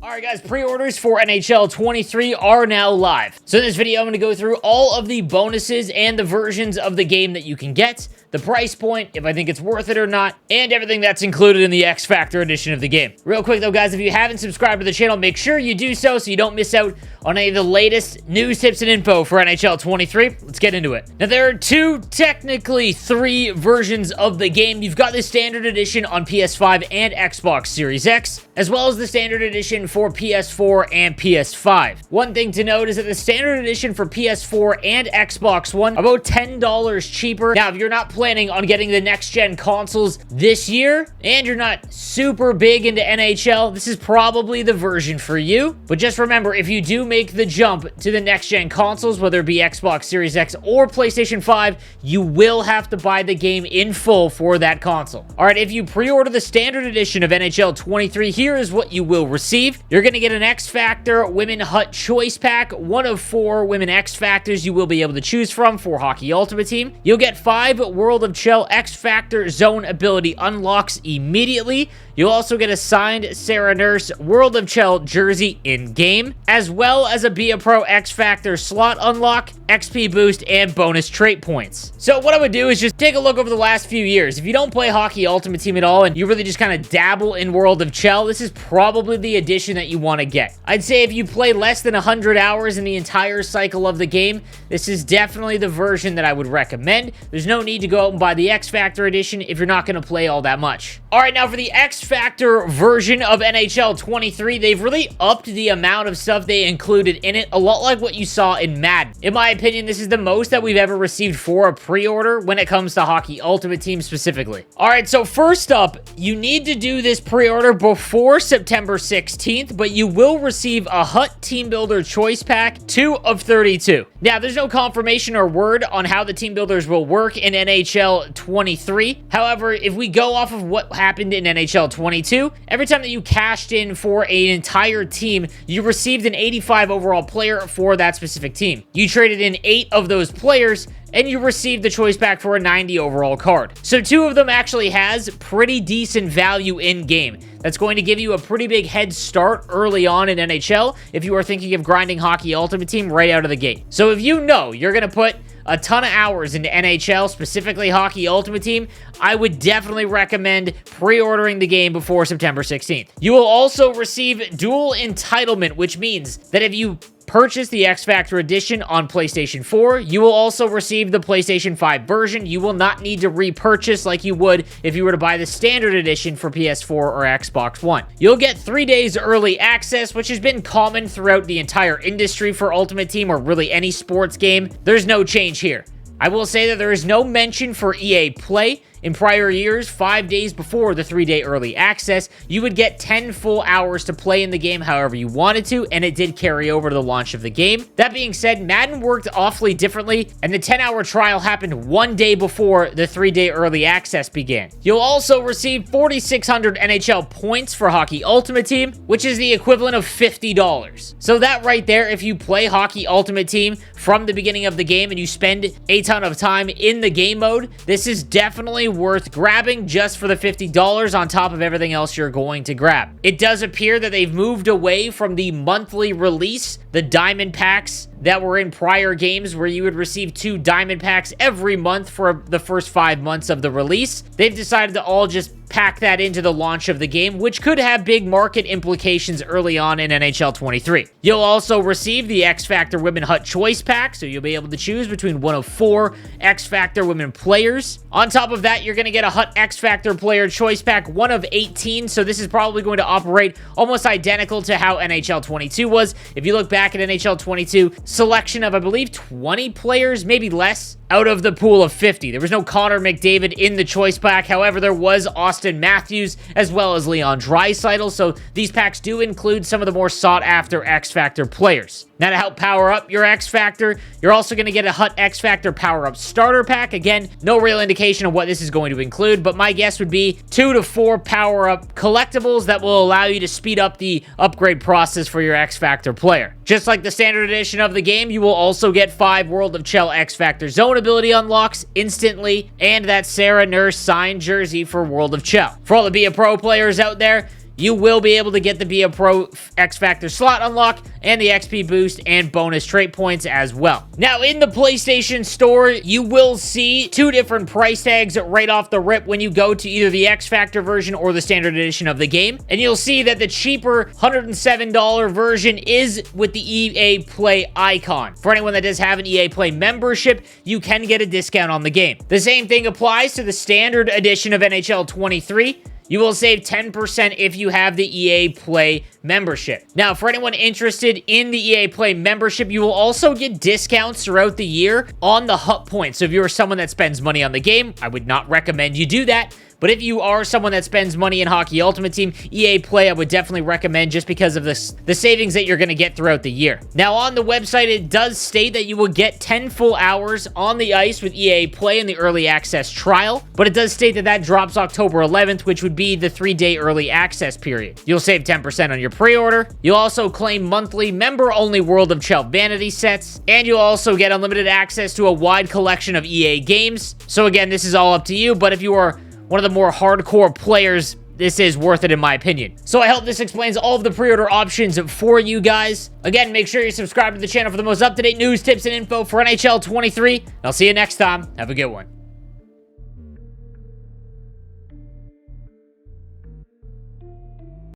Alright guys, pre-orders for NHL 23 are now live. So in this video, I'm going to go through all of the bonuses and the versions of the game that you can get, the price point, if I think it's worth it or not, and everything that's included in the X Factor edition of the game. Real quick though guys, if you haven't subscribed to the channel, make sure you do so you don't miss out on any of the latest news, tips, and info for NHL 23. Let's get into it. Now there are technically three versions of the game. You've got the standard edition on PS5 and Xbox Series X, as well as the standard edition for PS4 and PS5. One thing to note is that the standard edition for PS4 and Xbox One are about $10 cheaper. Now, if you're not planning on getting the next-gen consoles this year, and you're not super big into NHL, this is probably the version for you. But just remember, if you do make the jump to the next-gen consoles, whether it be Xbox Series X or PlayStation 5, you will have to buy the game in full for that console. Alright, if you pre-order the standard edition of NHL 23, here is what you will receive. You're going to get an X Factor Women Hut Choice Pack, one of 4 Women X Factors you will be able to choose from for Hockey Ultimate Team. You'll get 5 World of Chel X Factor Zone ability unlocks immediately. You'll also get a signed Sarah Nurse World of Chel jersey in-game, as well as a Be a Pro X Factor slot unlock, XP boost, and bonus trait points. So what I would do is just take a look over the last few years. If you don't play Hockey Ultimate Team at all, and you really just kind of dabble in World of Chel, this is probably the edition that you want to get. I'd say if you play less than 100 hours in the entire cycle of the game, this is definitely the version that I would recommend. There's no need to go out and buy the X Factor edition if you're not going to play all that much. Alright, now for the X Factor version of NHL 23, they've really upped the amount of stuff they included in it, a lot like what you saw in Madden. In my opinion, this is the most that we've ever received for a pre-order when it comes to Hockey Ultimate Team specifically. Alright, so first up, you need to do this pre-order before September 16th, but you will receive a Hut Team Builder Choice Pack, 2 of 32. Now, there's no confirmation or word on how the Team Builders will work in NHL 23. However, if we go off of what happened in NHL 22, every time that you cashed in for an entire team, you received an 85 overall player for that specific team. You traded in 8 of those players, and you received the choice pack for a 90 overall card. So 2 of them actually has pretty decent value in-game. That's going to give you a pretty big head start early on in NHL if you are thinking of grinding Hockey Ultimate Team right out of the gate. So if you know you're going to put a ton of hours into NHL, specifically Hockey Ultimate Team, I would definitely recommend pre-ordering the game before September 16th. You will also receive dual entitlement, which means that if you purchase the X Factor edition on PlayStation 4, you will also receive the PlayStation 5 version. You will not need to repurchase like you would if you were to buy the standard edition for PS4 or Xbox One. You'll get 3 days early access, which has been common throughout the entire industry for Ultimate Team or really any sports game. There's no change here. I will say that there is no mention for EA Play. In prior years, 5 days before the 3-day early access, you would get 10 full hours to play in the game however you wanted to, and it did carry over to the launch of the game. That being said, Madden worked awfully differently, and the 10-hour trial happened 1 day before the 3-day early access began. You'll also receive 4,600 NHL points for Hockey Ultimate Team, which is the equivalent of $50. So that right there, if you play Hockey Ultimate Team from the beginning of the game and you spend a ton of time in the game mode, this is definitely worth grabbing just for the $50 on top of everything else you're going to grab. It does appear that they've moved away from the monthly release, the diamond packs that were in prior games where you would receive 2 diamond packs every month for the first 5 months of the release. They've decided to all just pack that into the launch of the game, which could have big market implications early on in NHL 23. You'll also receive the X Factor Women Hut Choice Pack, so you'll be able to choose between one of 4 X Factor women players. On top of that, you're going to get a Hut X Factor Player Choice Pack, 1 of 18, so this is probably going to operate almost identical to how NHL 22 was. If you look back at NHL 22, selection of, I believe, 20 players, maybe less, out of the pool of 50. There was no Connor McDavid in the choice pack. However, there was Austin Matthews as well as Leon Draisaitl, so these packs do include some of the more sought-after X Factor players. Now, to help power up your X Factor, you're also going to get a Hut X Factor Power Up Starter Pack. Again, no real indication of what this is going to include, but my guess would be 2 to 4 Power Up collectibles that will allow you to speed up the upgrade process for your X Factor player. Just like the standard edition of the game, you will also get 5 World of Chel X Factor Zone ability unlocks instantly, and that Sarah Nurse signed jersey for World of Chel. For all the Be a Pro players out there, you will be able to get the Be a Pro X Factor slot unlock and the XP boost and bonus trait points as well. Now, in the PlayStation Store, you will see 2 different price tags right off the rip when you go to either the X Factor version or the standard edition of the game. And you'll see that the cheaper $107 version is with the EA Play icon. For anyone that does have an EA Play membership, you can get a discount on the game. The same thing applies to the standard edition of NHL 23. You will save 10% if you have the EA Play membership. Now, for anyone interested in the EA Play membership, you will also get discounts throughout the year on the hut points. So if you're someone that spends money on the game, I would not recommend you do that. But if you are someone that spends money in Hockey Ultimate Team, EA Play, I would definitely recommend just because of the savings that you're going to get throughout the year. Now, on the website, it does state that you will get 10 full hours on the ice with EA Play in the early access trial, but it does state that that drops October 11th, which would be the 3-day early access period. You'll save 10% on your pre-order. You'll also claim monthly member-only World of Chel vanity sets, and you'll also get unlimited access to a wide collection of EA games. So again, this is all up to you, but if you are one of the more hardcore players, this is worth it in my opinion. So I hope this explains all of the pre-order options for you guys. Again, make sure you subscribe to the channel for the most up-to-date news, tips, and info for NHL 23. I'll see you next time. Have a good one.